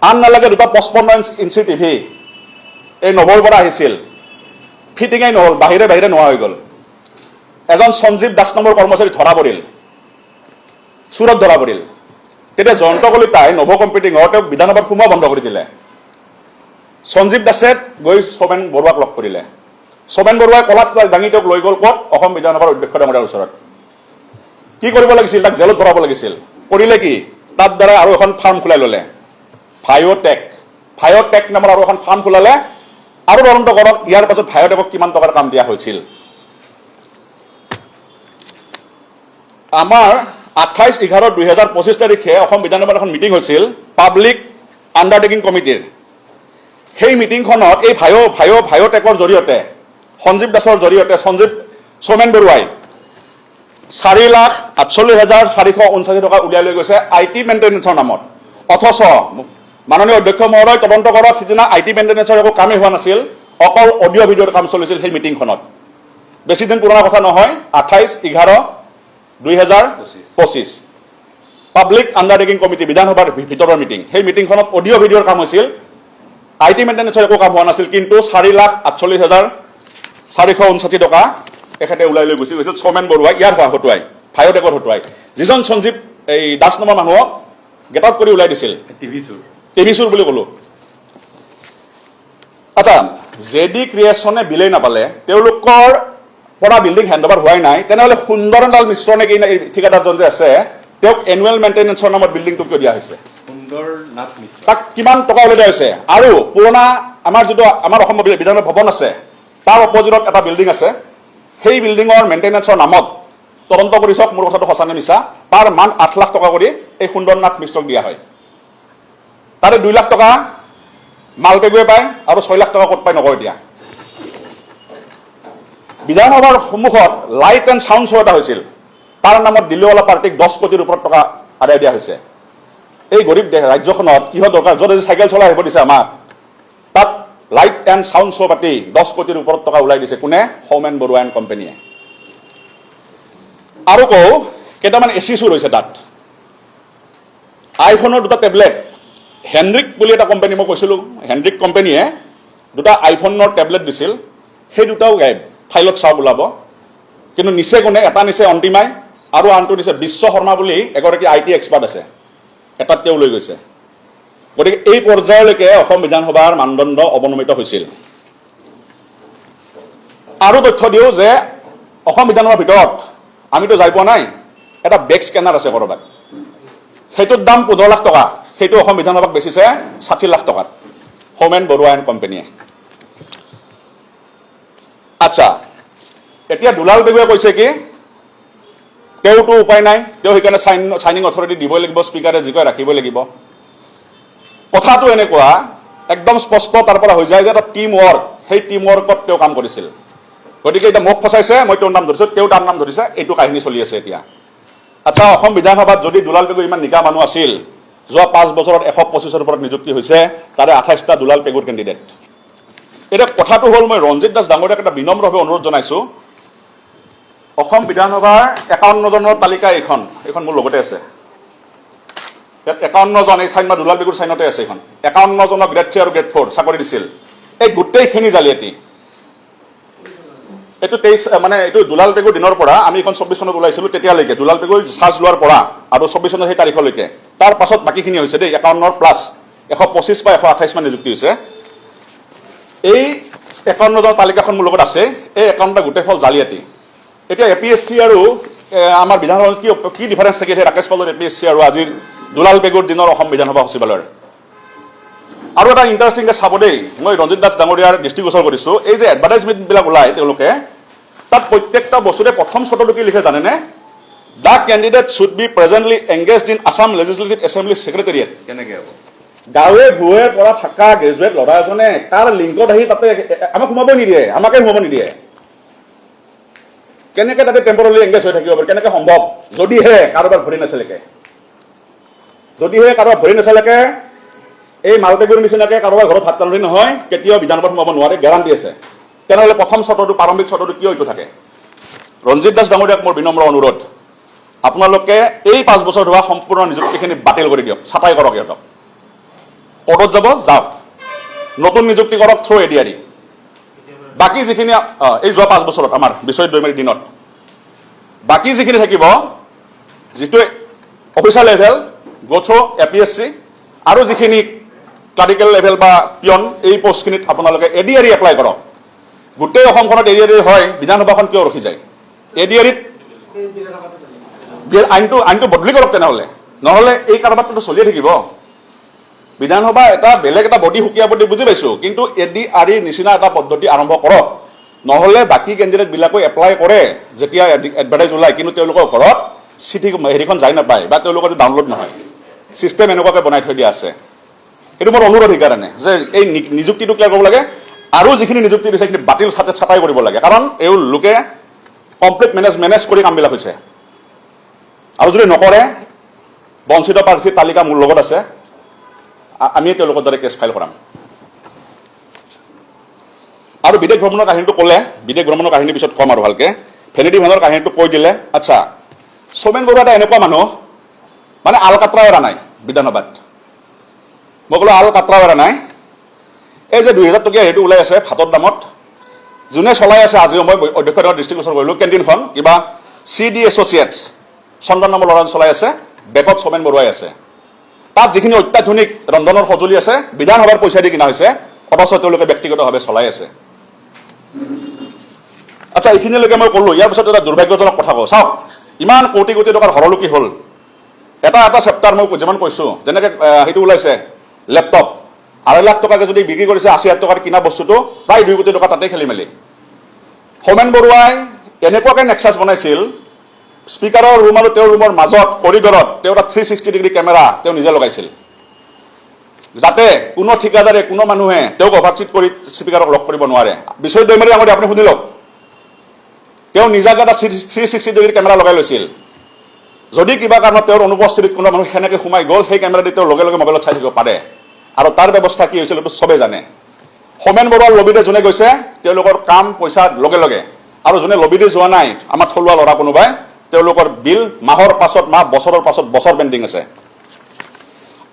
আন নালাগে 2টা 55 ইঞ্চি টিভি এই নভৰ পৰা আহিছিল, ফিটিঙেই নহ'ল, বাহিৰে নোহোৱা হৈ গ'ল। এজন সঞ্জীৱ দাস নামৰ কৰ্মচাৰী ধৰা পৰিল, চুৰত ধৰা পৰিল। তেতিয়া জয়ন্ত কলিতাই নভ কম্পিউটিঙৰ তেওঁক বিধানসভাত সোমোৱা বন্ধ কৰি দিলে। সঞ্জীৱ দাসে গৈ সৌমেন বৰুৱাক লগ কৰিলে। সৌমেন বৰুৱাই কলাত দাঙি তেওঁক লৈ গ'ল ক'ত? অসম বিধানসভাৰ অধ্যক্ষ ডাঙৰীয়াৰ ওচৰত। কি কৰিব লাগিছিল? তাক জেলত ভৰাব লাগিছিল। কৰিলে কি? তাত দ্বাৰা আৰু এখন ফাৰ্ম খোলাই ল'লে, ভায়টেক নামৰ আৰু এখন ফাৰ্ম খোলালে। আৰু তদন্ত কৰক ইয়াৰ পাছত ভায়টেকক কিমান টকাৰ কাম দিয়া হৈছিল। আমাৰ 28/11/2025 তাৰিখে অসম বিধানসভাত এখন মিটিং হৈছিল পাব্লিক আণ্ডাৰটেকিং কমিটিৰ। সেই মিটিংখনত এই ভায়টেকৰ জৰিয়তে সঞ্জীৱ দাসৰ জৰিয়তে সৌমেন বৰুৱাই 4,48,459 টকা উলিয়াই লৈ গৈছে IT মেইনটেনেন্সৰ নামত। অথচ মাননীয় অধ্যক্ষ মহোদয় তদন্ত কৰক, সিদিনা IT মেইনটেনেন্সৰ একো কামেই হোৱা নাছিল, অকল অডিঅ' ভিডিঅ'ৰ কাম চলিছিল সেই মিটিংখনত। বেছি দিন পুৰণা কথা নহয়, 28/11/2025 পাব্লিক আণ্ডাৰটেকিং কমিটি বিধানসভাৰ ভিতৰৰ মিটিং। সেই মিটিংখনত অডিঅ' ভিডিঅ'ৰ কাম হৈছিল, IT মেইনটেনেন্সৰ একো কাম হোৱা নাছিল, কিন্তু 4,48,459 টকা এখেতে ওলাই লৈ গুচি গৈছিল সৌমেন বৰুৱাই, ইয়াৰ হতুৱাই, ভায়টেকৰ হতুৱাই। যিজন সঞ্জীৱ এই দাস নামৰ মানুহক গেট আউট কৰি ওলাই দিছিল, টিভি চুৰ বুলি ক'লো। আচ্ছা, JD ক্ৰিয়েশ্যনে বিলেই নাপালে, তেওঁলোকৰ পৰা বিল্ডিং হেণ্ডঅভাৰ হোৱাই নাই, তেনেহ'লে সুন্দৰলাল মিশ্ৰ নেকি ঠিকাদাৰজন যে আছে, তেওঁক এনুৱেল মেইনটেনেন্সৰ নামত বিল্ডিংটো কিয় দিয়া হৈছে? তাক কিমান টকা উলিয়াই দিয়া হৈছে? আৰু পুৰণা আমাৰ যিটো আমাৰ অসম বিধানসভা ভৱন আছে তাৰ অপজিটত এটা বিল্ডিং আছে, সেই বিল্ডিঙৰ মেইনটেনেন্সৰ নামত তদন্ত কৰি চাওক মোৰ কথাটো সঁচা নে মিছা। পাৰ মান 8 লাখ টকা কৰি এই সুন্দৰনাথ মিশ্ৰক দিয়া হয়। তাৰে 2 লাখ টকা মালপেগুৱে পায় আৰু 6 লাখ টকা ক'ত পায় নকয় দিয়া। বিধানসভাৰ সন্মুখত লাইট এণ্ড চাউণ্ড শ্ব' এটা হৈছিল, তাৰ নামত দিল্লীৱালা পাৰ্টিক 10 কোটিৰ ওপৰত টকা আদায় দিয়া হৈছে। এই গৰীব ৰাজ্যখনত কিহৰ দৰকাৰ, য'ত চাইকেল চলাই আহিব দিছে আমাক, তাত লাইট এণ্ড চাউণ্ড শ্ব' পাতি 10 কোটিৰ ওপৰত টকা ওলাই দিছে কোনে? হোমেন বৰুৱা এণ্ড কোম্পানীয়ে। আৰু কওঁ কেইটামান এচি চুৰ হৈছে তাত। আইফোনৰ 2টা টেবলেট, হেনড্ৰিক বুলি এটা কোম্পানী মই কৈছিলোঁ, হেনড্ৰিক কোম্পানীয়ে 2টা আইফোনৰ টেবলেট দিছিল, সেই 2টাও গায়ব। ফাইলত চাওক ওলাব। কিন্তু নিচে কোনে? এটা নিচে অন্তিমাই আৰু আনটো নিচে বিশ্ব শৰ্মা বুলি এগৰাকী IT এক্সপাৰ্ট আছে, এটাত তেওঁ লৈ গৈছে। গতিকে এই পৰ্যায়লৈকে অসম বিধানসভাৰ মানদণ্ড অৱনমিত হৈছিল। আৰু তথ্য দিওঁ যে অসম বিধানসভাৰ ভিতৰত আমিতো যাই পোৱা নাই, এটা বেক স্কেনাৰ আছে ক'ৰবাত, সেইটোৰ দাম 15 লাখ টকা, সেইটো অসম বিধানসভাক বেচিছে 60 লাখ টকাত হোমেন বৰুৱা এণ্ড কোম্পানীয়ে। আচ্ছা, এতিয়া দুলাল পেগুৱে কৈছে কি তেওঁতো উপায় নাই, তেওঁ সেইকাৰণে চাইনিং অথৰিটি দিবই লাগিব, স্পীকাৰে যি কয় ৰাখিবই লাগিব। কথাটো এনেকুৱা একদম স্পষ্ট তাৰ পৰা হৈ যায় যে এটা টিম ৱৰ্ক, সেই টিম ৱৰ্কত তেওঁ কাম কৰিছিল। গতিকে এতিয়া মোক ফচাইছে, মই তেওঁৰ নাম ধৰিছোঁ, তেওঁ তাৰ নাম ধৰিছে, এইটো কাহিনী চলি আছে এতিয়া। আচ্ছা, অসম বিধানসভাত যদি দুলাল পেগু ইমান নিকা মানুহ আছিল, যোৱা 5 বছৰত 125ৰ ওপৰত নিযুক্তি হৈছে, তাৰে 28টা দুলাল পেগুৰ কেণ্ডিডেট। এতিয়া কথাটো হ'ল, মই ৰঞ্জিত দাস ডাঙৰীয়াক এটা বিনম্ৰভাৱে অনুৰোধ জনাইছোঁ, অসম বিধানসভাৰ 51 জনৰ তালিকা এইখন মোৰ লগতে আছে। ইয়াত 51 জন, এই চাইন বা দুলাল পেগুৰ চাইনতে আছে এইখন। 51 জনক গ্ৰেড 3 আৰু গ্ৰেড 4 চাকৰি দিছিল। এই গোটেইখিনি জালিয়াতি। এইটো 23 মানে এইটো দুলাল পেগুৰ দিনৰ পৰা আমি এখন 24 চনত ওলাইছিলোঁ, তেতিয়ালৈকে দুলাল পেগুৰ চাৰ্জ লোৱাৰ পৰা আৰু 24 চনৰ সেই তাৰিখলৈকে, তাৰ পাছত বাকীখিনি হৈছে দেই 51 প্লাছ 125 বা 128 মান নিযুক্তি হৈছে। এই 51 জনৰ তালিকাখন মোৰ লগত আছে, এই 51টা গোটেই ফল জালিয়াতি। এতিয়া APSC আৰু আমাৰ বিধানসভাত কি ডিফাৰেঞ্চ থাকিল ৰাকেশ পালৰ APSC আৰু আজিৰ দুলাল পেগুৰ দিনৰ অসম বিধানসভা সচিবালয়ৰ? আৰু এটা ইণ্টাৰেষ্টিংকে চাব দেই, মই ৰঞ্জিত দাস ডাঙৰীয়াৰ দৃষ্টিগোচৰ কৰিছোঁ, এই যে এডভাৰটাইজমেণ্টবিলাক ওলায় তেওঁলোকে, তাত প্ৰত্যেকটা বস্তুতে প্ৰথম চৰ্তটো কি লিখে জানেনে? The candidate should be presently engaged in Assam legislative assembly secretariat. কেনেকৈ হ'ব? গাঁৱে ভূঞে পৰা থকা গ্ৰেজুৱেট ল'ৰা এজনে তাৰ লিংকত আহি তাতে আমাক সোমাব নিদিয়ে, আমাকে সোমাব নিদিয়ে। কেনেকৈ তাতে টেম্পৰাৰী এংগেজ হৈ থাকিব পাৰে? কেনেকৈ সম্ভৱ? যদিহে কাৰোবাৰ ভৰি নাচালেকে, এই মালপেগুৰ নিচিনাকৈ কাৰোবাৰ ঘৰত ভাত ৰান্ধি নহয়, কেতিয়াও বিধানসভাত সোমাব নোৱাৰে, গেৰাণ্টি আছে। তেনেহ'লে প্ৰথম চৰ্তটো, প্ৰাৰম্ভিক চৰ্তটো কিয় এইটো থাকে? ৰঞ্জিত দাস ডাঙৰীয়াক মোৰ বিনম্ৰ অনুৰোধ, আপোনালোকে এই 5 বছৰ হোৱা সম্পূৰ্ণ নিযুক্তিখিনি বাতিল কৰি দিয়ক, ছাঁটাই কৰক সিহঁতক। কোৰ্টত যাব যাওক, নতুন নিযুক্তি কৰক থ্ৰু ADRE। বাকী যিখিনি এই যোৱা 5 বছৰত আমাৰ বিশ্বজিৎ দৈমাৰীৰ দিনত বাকী যিখিনি থাকিব, যিটো অফিচাৰ লেভেল গো থ্ৰু APSC, আৰু যিখিনি ক্লাৰিকেল লেভেল বা পিয়ন, এই পষ্টখিনিত আপোনালোকে ADRE এপ্লাই কৰক। গোটেই অসমখনত ADRE হয়, বিধানসভাখন কিয় ৰখি যায়? ADREত আইনটো বদলি কৰক তেনেহ'লে, নহ'লে এই কাৰবাৰটো চলিয়ে থাকিব। বিধানসভা এটা বেলেগ এটা বডি, সুকীয়া বডি বুজি পাইছোঁ, কিন্তু ADRE নিচিনা এটা পদ্ধতি আৰম্ভ কৰক, নহ'লে বাকী কেণ্ডিডেটবিলাকো এপ্লাই কৰে যেতিয়া এডভাৰটাইজ ওলায়, কিন্তু তেওঁলোকৰ ঘৰত চিঠি হেৰিখন যাই নাপায় বা তেওঁলোকৰ ডাউনলোড নহয়। ছিষ্টেম এনেকুৱাকৈ বনাই থৈ দিয়া আছে। সেইটো মোৰ অনুৰোধ সেইকাৰণে যে এই নিযুক্তিটো ক্লিয়াৰ কৰিব লাগে, আৰু যিখিনি নিযুক্তি দিছে সেইখিনি বাতিল ছাঁটাই কৰিব লাগে, কাৰণ এওঁলোকে কমপ্লিট মেনেজ কৰি কামবিলাক হৈছে। আৰু যদি নকৰে, বঞ্চিত প্ৰাৰ্থীৰ তালিকা মোৰ লগত আছে, আমি তেওঁলোকৰ দ্বাৰা কেছ ফাইল কৰাম। আৰু বিদেশ ভ্ৰমণৰ কাহিনীটো ক'লে, বিদেশ ভ্ৰমণৰ কাহিনীৰ পিছত ক'ম আৰু ভালকৈ। ভেনিটি ভেনৰ কাহিনীটো কৈ দিলে। আচ্ছা, সোমেন বৰুৱা এটা এনেকুৱা মানুহ, মানে আলকাট্ৰাও এৰা নাই বিধানসভাত। মই ক'লো আলকাট্ৰাও এৰা নাই। এই যে 2000 টকীয়া হেৰিটো ওলাই আছে ভাতৰ দামত, যোনে চলাই আছে, আজিও মই অধ্যক্ষৰ দৃষ্টিগোচৰ কৰিলোঁ, কেণ্টিনখন কিবা CD এছ'চিয়েটছ চন্দন নামৰ ল'ৰা চলাই আছে, বেকত সোমেন বৰুৱাই আছে। তাত যিখিনি অত্যাধুনিক ৰন্ধনৰ সঁজুলি আছে, বিধানসভাৰ পইচা দি কিনা হৈছে, অথচ তেওঁলোকে ব্যক্তিগতভাৱে চলাই আছে। আচ্ছা, এইখিনিলৈকে মই ক'লো। ইয়াৰ পিছত এটা দুৰ্ভাগ্যজনক কথা কওঁ, চাওক, ইমান কোটি কোটি টকাৰ হৰলুকি হ'ল। এটা চেপ্টাৰ মই যিমান কৈছোঁ, যেনেকৈ সেইটো ওলাইছে লেপটপ, 2.5 লাখ টকাকৈ যদি বিক্ৰী কৰিছে, 80,000 টকাত কিনা বস্তুটো প্ৰায় 2 কোটি টকা তাতে খেলি মেলি। হোমেন বৰুৱাই এনেকুৱাকৈ নেক্সাছ বনাইছিল, স্পীকাৰৰ ৰুম আৰু তেওঁৰ ৰুমৰ মাজত কৰিডৰত তেওঁ এটা 360 ডিগ্ৰী কেমেৰা তেওঁ নিজে লগাইছিল, যাতে কোনো ঠিকাদাৰে, কোনো মানুহে তেওঁক অভাৰচিট কৰি স্পীকাৰক লগ কৰিব নোৱাৰে। বিশ্বজিৎ দৈমাৰী আগতে আপুনি শুনি লওক, তেওঁ নিজাকে এটা 360 ডিগ্ৰী কেমেৰা লগাই লৈছিল। যদি কিবা কাৰণত তেওঁৰ অনুপস্থিতিত কোনো মানুহ সেনেকৈ সোমাই গ'ল, সেই কেমেৰাদি তেওঁ লগে লগে মোবাইলত চাই থাকিব পাৰে। আৰু তাৰ ব্যৱস্থা কি হৈছিল এইটো চবেই জানে। হোমেন বৰুৱাৰ লবিতে যোনে গৈছে তেওঁলোকৰ কাম পইচা লগে লগে, আৰু যোনে লবিতে যোৱা নাই আমাৰ থলুৱা ল'ৰা কোনোবাই, তেওঁলোকৰ বিল মাহৰ পাছত মাহ, বছৰৰ পাছত বছৰ পেণ্ডিং আছে।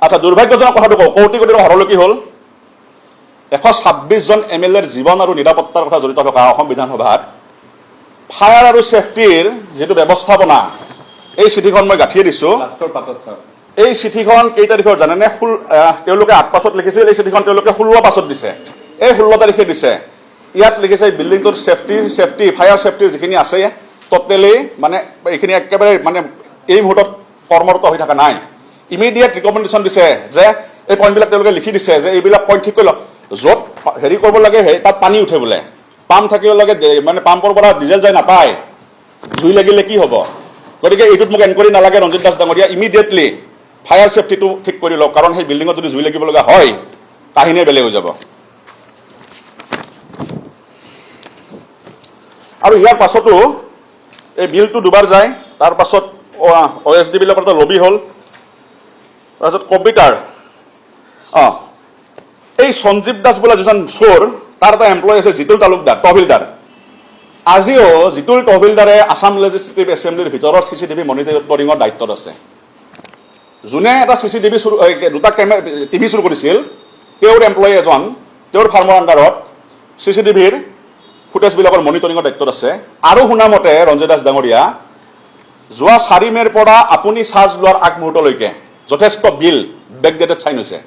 আচ্ছা, দুৰ্ভাগ্যজনক কথাটো কওঁ, কোটি কোটি টকা হৰলকি হ'ল 126 জন MLAৰ জীৱন আৰু নিৰাপত্তাৰ কথা জড়িত থকা অসম বিধানসভাত ফায়াৰ আৰু ছেফটিৰ যিটো ব্যৱস্থাপনা, এই চিঠিখন মই গাঁঠিয়ে দিছোঁ। এই চিঠিখন কেই তাৰিখৰ জানেনে? তেওঁলোকে 8 পাছত লিখিছিল, এই চিঠিখন তেওঁলোকে 16 পাছত দিছে। এই 16 তাৰিখে দিছে। ইয়াত লিখিছে বিল্ডিংটোৰ ছেফটি ফায়াৰ ছেফটিৰ যিখিনি আছে টোটেলি মানে এইখিনি একেবাৰে মানে এই মুহূৰ্তত কৰ্মৰত হৈ থকা নাই। ইমিডিয়েট ৰিকমেণ্ডেশ্যন দিছে যে এই পইণ্টবিলাক তেওঁলোকে লিখি দিছে যে এইবিলাক পইণ্ট ঠিক কৰি লওক। য'ত হেৰি কৰিব লাগে তাত পানী উঠে বোলে, পাম্প থাকিব লাগে, মানে পাম্পৰ পৰা ডিজেল যাই নাপায়, জুই লাগিলে কি হ'ব? গতিকে এইটোত মোক এনকুৱাৰী নালাগে ৰঞ্জিত দাস ডাঙৰীয়া, ইমিডিয়েটলি ফায়াৰ ছেফটিটো ঠিক কৰি লওক, কাৰণ সেই বিল্ডিঙত যদি জুই লাগিব লগা হয় কাহিনীয়ে বেলেগ হৈ যাব। আৰু ইয়াৰ পাছতো এই বিলটো দুবাৰ যায়, তাৰ পাছত OSD বিলাকৰ এটা লবি হ'ল, তাৰপিছত কম্পিউটাৰ। এই সঞ্জীৱ দাস বোলা যিজন চোৰ, তাৰ এটা এমপ্লয় আছে জিতুল তালুকদাৰ, তহবিলদাৰ। আজিও জিতুল তহবিলদাৰে আছাম লেজিছলেটিভ এছেম্বলিৰ ভিতৰত CCTV মনিটৰিঙৰ দায়িত্বত আছে। যোনে এটা CCTV দুটা টিভি চুৰ কৰিছিল, তেওঁৰ এমপ্লয়ী এজন, তেওঁৰ ফাৰ্মৰ আণ্ডাৰত CCTVৰ ফুটেজবিলাকৰ মনিটৰিঙৰ দায়িত্বত আছে। আৰু শুনামতে ৰঞ্জিত দাস ডাঙৰীয়া, যোৱা 4 মে'ৰ পৰা আপুনি চাৰ্জ লোৱাৰ আগমুহূৰ্তলৈকে যথেষ্ট বিল বেকডেটেড চাইন হৈছে।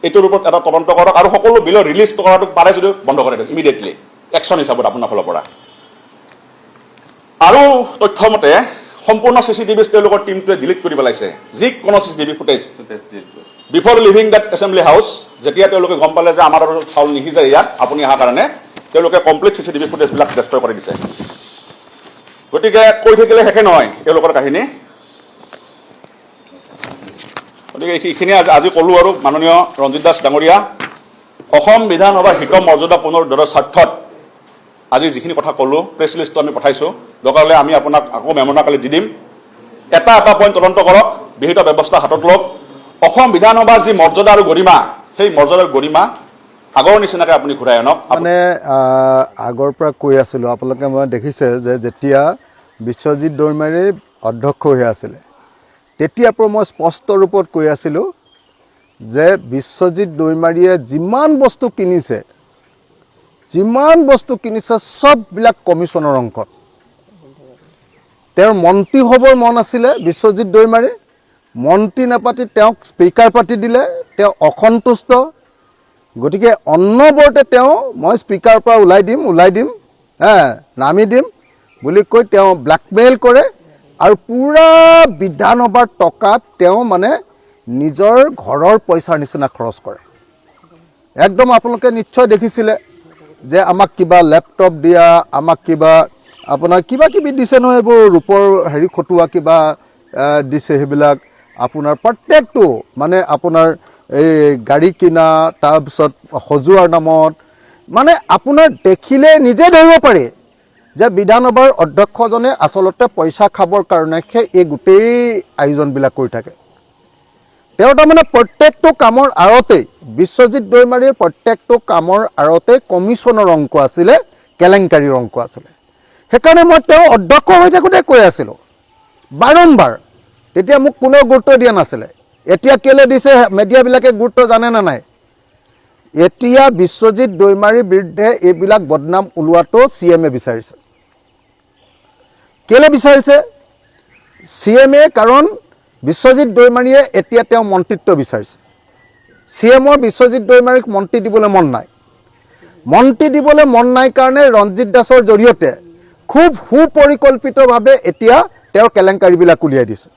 এইটোৰ ওপৰত এটা তদন্ত কৰক আৰু সকলো বিলৰ ৰিলিজ কৰাটো পাৰে যদিও বন্ধ কৰি দিয়ক ইমিডিয়েটলি, একশ্যন হিচাপত আপোনাৰ ফালৰ পৰা। আৰু তথ্যমতে সম্পূৰ্ণ CCTV তেওঁলোকৰ টিমটোৱে ডিলিট কৰি পেলাইছে, যিকোনো CCTV footage before living that assembly house. যেতিয়া তেওঁলোকে গম পালে যে আমাৰ আৰু চাউল নিসিজে ইয়াত আপুনি অহাৰ কাৰণে, তেওঁলোকে কমপ্লিট CCTV ফুটেজবিলাক ডেষ্ট্ৰয় কৰি দিছে। গতিকে কৈ থাকিলে শেষে নহয় তেওঁলোকৰ কাহিনী। গতিকে এইখিনি আজি ক'লোঁ আৰু মাননীয় ৰঞ্জিত দাস ডাঙৰীয়া, অসম বিধানসভাৰ হিত মৰ্যাদা পুনৰুদ্ধাৰৰ স্বাৰ্থত আজি যিখিনি কথা ক'লোঁ, প্ৰেছ লিষ্টটো আমি পঠাইছোঁ, দৰকাৰ হ'লে আমি আপোনাক আকৌ মেমনা কালি দি দিম। এটা পইণ্ট তদন্ত কৰক, বিহিত ব্যৱস্থা হাতত লওক। অসম বিধানসভাৰ যি মৰ্যাদা আৰু গৰিমা, সেই মৰ্যাদাৰ গৰিমা আগৰ নিচিনাকৈ আপুনি ঘূৰাই আনক। মানে আগৰ পৰা কৈ আছিলোঁ, আপোনালোকে মই দেখিছে যে যেতিয়া বিশ্বজিৎ দৈমাৰী অধ্যক্ষ হৈ আছিলে, তেতিয়াৰ পৰা মই স্পষ্ট ৰূপত কৈ আছিলোঁ যে বিশ্বজিৎ দৈমাৰীয়ে যিমান বস্তু কিনিছে চববিলাক কমিশ্যনৰ অংকত। তেওঁৰ মন্ত্ৰী হ'বৰ মন আছিলে বিশ্বজিৎ দৈমাৰী, মন্ত্ৰী নাপাতি তেওঁক স্পীকাৰ পাতি দিলে, তেওঁ অসন্তুষ্ট। গতিকে অন্নবৰতে তেওঁ মই স্পীকাৰৰ পৰা ওলাই দিম নামি দিম বুলি কৈ তেওঁ ব্লেকমেইল কৰে আৰু পূৰা বিধানসভাৰ টকাত তেওঁ মানে নিজৰ ঘৰৰ পইচাৰ নিচিনা খৰচ কৰে। একদম আপোনালোকে নিশ্চয় দেখিছিলে যে আমাক কিবা লেপটপ দিয়া, আমাক কিবা আপোনাৰ কিবা কিবি দিছে নহয়, এইবোৰ ৰূপৰ হেৰি খটুৱা কিবা দিছে। সেইবিলাক আপোনাৰ প্ৰত্যেকটো মানে আপোনাৰ এই গাড়ী কিনা, তাৰপিছত সজোৱাৰ নামত, মানে আপোনাৰ দেখিলে নিজে ধৰিব পাৰে যে বিধানসভাৰ অধ্যক্ষজনে আচলতে পইচা খাবৰ কাৰণেহে এই গোটেই আয়োজনবিলাক কৰি থাকে। তেওঁ তাৰমানে প্ৰত্যেকটো কামৰ আঁৰতেই, বিশ্বজিৎ দৈমাৰীৰ প্ৰত্যেকটো কামৰ আঁৰতেই কমিশ্যনৰ অংক আছিলে, কেলেংকাৰীৰ অংক আছিলে। সেইকাৰণে মই তেওঁ অধ্যক্ষ হৈ থাকোঁতে কৈ আছিলোঁ বাৰম্বাৰ, তেতিয়া মোক কোনেও গুৰুত্ব দিয়া নাছিলে। এতিয়া কেলৈ দিছে মেডিয়াবিলাকে গুৰুত্ব জানে নে নাই? এতিয়া বিশ্বজিৎ দৈমাৰীৰ বিৰুদ্ধে এইবিলাক বদনাম ওলোৱাটো CMে বিচাৰিছে। কেলৈ বিচাৰিছে CMে? কাৰণ বিশ্বজিৎ দৈমাৰীয়ে এতিয়া তেওঁ মন্ত্ৰিত্ব বিচাৰিছে। CMৰ বিশ্বজিৎ দৈমাৰীক মন্ত্ৰী দিবলৈ মন নাই। মন্ত্ৰী দিবলৈ মন নাই কাৰণে ৰঞ্জিত দাসৰ জৰিয়তে খুব সুপৰিকল্পিতভাৱে এতিয়া তেওঁৰ কেলেংকাৰীবিলাক উলিয়াই দিছে।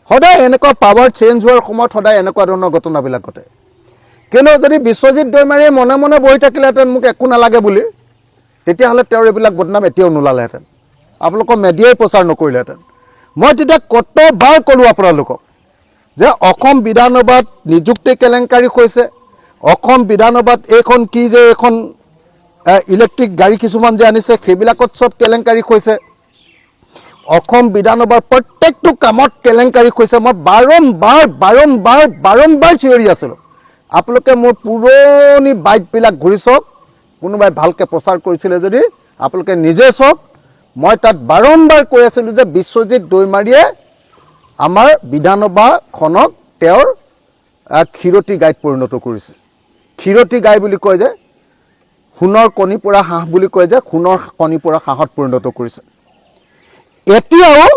সদায় এনেকুৱা পাৱাৰ চেঞ্জ হোৱাৰ সময়ত সদায় এনেকুৱা ধৰণৰ ঘটনাবিলাক ঘটে। কিন্তু যদি বিশ্বজিৎ দৈমাৰীয়ে মনে মনে বহি থাকিলেহেঁতেন মোক একো নালাগে বুলি, তেতিয়াহ'লে তেওঁৰ এইবিলাক বদনাম এতিয়াও নোলালেহেঁতেন, আপোনালোকৰ মেডিয়াই প্ৰচাৰ নকৰিলেহেঁতেন। মই তেতিয়া কতবাৰ ক'লোঁ আপোনালোকক যে অসম বিধানসভাত নিযুক্তি কেলেংকাৰী হৈছে, অসম বিধানসভাত এইখন কি যে এইখন ইলেক্ট্ৰিক গাড়ী কিছুমান যে আনিছে সেইবিলাকত চব কেলেংকাৰী হৈছে অসম বিধানসভাৰ প্ৰত্যেকটো কামত কেলেংকাৰী হৈছে মই বাৰম্বাৰ চিঞৰি আছিলোঁ আপোনালোকে মোৰ পুৰণি বাইকবিলাক ঘূৰি চাওক কোনোবাই ভালকৈ প্ৰচাৰ কৰিছিলে যদি আপোনালোকে নিজে চাওক মই তাত বাৰম্বাৰ কৈ আছিলোঁ যে বিশ্বজিৎ দৈমাৰীয়ে আমাৰ বিধানসভাখনক তেওঁৰ ক্ষীৰতী গাইত পৰিণত কৰিছে ক্ষীৰতী গাই বুলি কয় যে সোণৰ কণী পৰা হাঁহ বুলি কয় যে সোণৰ কণী পৰা হাঁহত পৰিণত কৰিছে এতিয়াও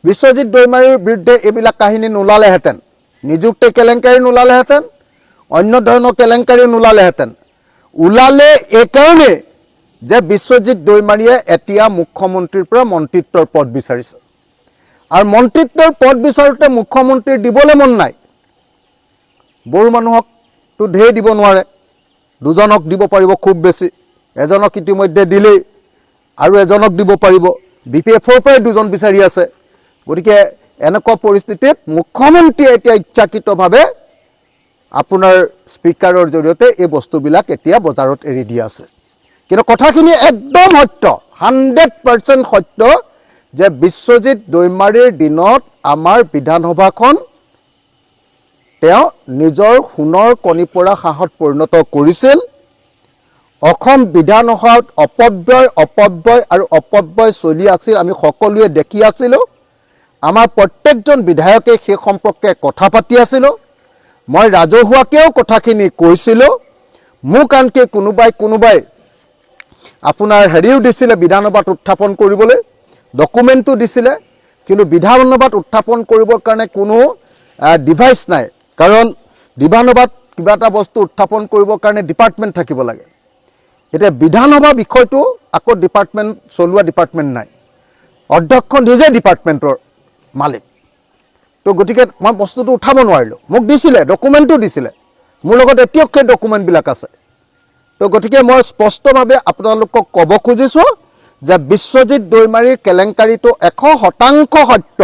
বিশ্বজিৎ দৈমাৰীৰ বিৰুদ্ধে এইবিলাক কাহিনী নোলালেহেঁতেন নিযুক্তি কেলেংকাৰী নোলালেহেঁতেন অন্য ধৰণৰ কেলেংকাৰী নোলালেহেঁতেন ওলালে এইকাৰণে যে বিশ্বজিৎ দৈমাৰীয়ে এতিয়া মুখ্যমন্ত্ৰীৰ পৰা মন্ত্ৰিত্বৰ পদ বিচাৰিছে আৰু মন্ত্ৰিত্বৰ পদ বিচাৰোঁতে মুখ্যমন্ত্ৰীৰ দিবলৈ মন নাই বড়ো মানুহকতো ঢেৰ দিব নোৱাৰে দুজনক দিব পাৰিব খুব বেছি এজনক ইতিমধ্যে দিলেই আৰু এজনক দিব পাৰিব BPF-ৰ পৰাই দুজন বিচাৰি আছে গতিকে এনেকুৱা পৰিস্থিতিত মুখ্যমন্ত্ৰীয়ে এতিয়া ইচ্ছাকৃতভাৱে আপোনাৰ স্পীকাৰৰ জৰিয়তে এই বস্তুবিলাক এতিয়া বজাৰত এৰি দিয়া আছে কিন্তু কথাখিনি একদম সত্য 100% সত্য যে বিশ্বজিৎ দৈমাৰীৰ দিনত আমাৰ বিধানসভাখন তেওঁ নিজৰ সোণৰ কণী পৰা হাঁহত পৰিণত কৰিছিল অসম বিধানসভাত অপব্যয় আৰু অপব্যয় চলি আছিল আমি সকলোৱে দেখি আছিলোঁ আমাৰ প্ৰত্যেকজন বিধায়কে সেই সম্পৰ্কে কথা পাতি আছিলোঁ মই ৰাজহুৱাকেও কথাখিনি কৈছিলোঁ মোক আনকি কোনোবাই আপোনাৰ হেৰিও দিছিলে বিধানসভাত উত্থাপন কৰিবলৈ ডকুমেণ্টটো দিছিলে কিন্তু বিধানসভাত উত্থাপন কৰিবৰ কাৰণে কোনো ডিভাইচ নাই কাৰণ বিধানসভাত কিবা এটা বস্তু উত্থাপন কৰিবৰ কাৰণে ডিপাৰ্টমেণ্ট থাকিব লাগে এতিয়া বিধানসভা বিষয়টো আকৌ চলোৱা ডিপাৰ্টমেণ্ট নাই অধ্যক্ষ নিজে ডিপাৰ্টমেণ্টৰ মালিক তো গতিকে মই বস্তুটো উঠাব নোৱাৰিলোঁ মোক দিছিলে ডকুমেণ্টটো দিছিলে মোৰ লগত এতিয়াও সেই ডকুমেণ্টবিলাক আছে তো গতিকে মই স্পষ্টভাৱে আপোনালোকক ক'ব খুজিছোঁ যে বিশ্বজিৎ দৈমাৰীৰ কেলেংকাৰীটো 100% সত্য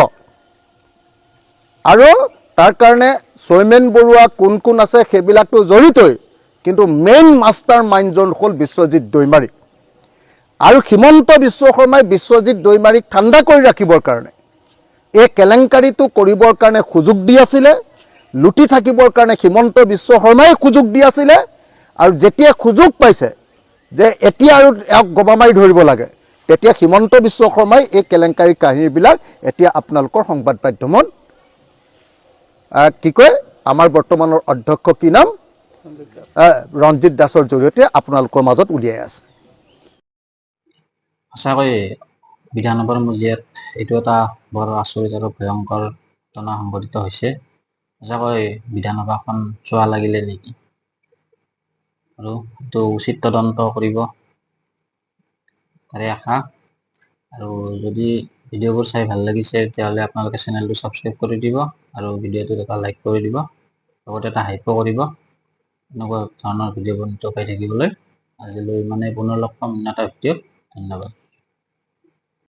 আৰু তাৰ কাৰণে সৌমেন বৰুৱা কোন আছে সেইবিলাকতো জড়িতই কিন্তু মেইন মাষ্টাৰ মাইণ্ডজন হ'ল বিশ্বজিৎ দৈমাৰী আৰু হিমন্ত বিশ্ব শৰ্মাই বিশ্বজিৎ দৈমাৰীক ঠাণ্ডা কৰি ৰাখিবৰ কাৰণে এই কেলেংকাৰীটো কৰিবৰ কাৰণে সুযোগ দি আছিলে লুটি থাকিবৰ কাৰণে হিমন্ত বিশ্ব শৰ্মাই সুযোগ দি আছিলে আৰু যেতিয়া সুযোগ পাইছে যে এতিয়া আৰু এক গবা মাৰি ধৰিব লাগে তেতিয়া হিমন্ত বিশ্ব শৰ্মাই এই কেলেংকাৰী কাহিনীবিলাক এতিয়া আপোনালোকৰ সংবাদ মাধ্যমত কি কয় আমাৰ বৰ্তমানৰ অধ্যক্ষ কি নাম ৰঞ্জিত দাসৰ জৰিয়তে আপোনালোকৰ মাজত উলিয়াই আছে সঁচাকৈ বিধানসভাৰ মজিয়াত এইটো এটা বৰ আচৰিত আৰু ভয়ংকৰ ঘটনা সংঘটিত হৈছে সঁচাকৈ বিধানসভাখন চোৱা লাগিলে নেকি আৰু এইটো উচিত তদন্ত কৰিব তাৰে আশা আৰু যদি ভিডিঅ'বোৰ চাই ভাল লাগিছে তেতিয়াহ'লে আপোনালোকে চেনেলটো ছাবস্ক্ৰাইব কৰি দিব আৰু ভিডিঅ'টোত এটা লাইক কৰি দিব লগতে এটা হাইপো কৰিব এনেকুৱা ধৰণৰ ভিডিঅ'বোৰ নিতৌ পাই থাকিবলৈ আজিলৈ পুনৰ লগ পাম এটা ভিডিঅ'ত ধন্যবাদ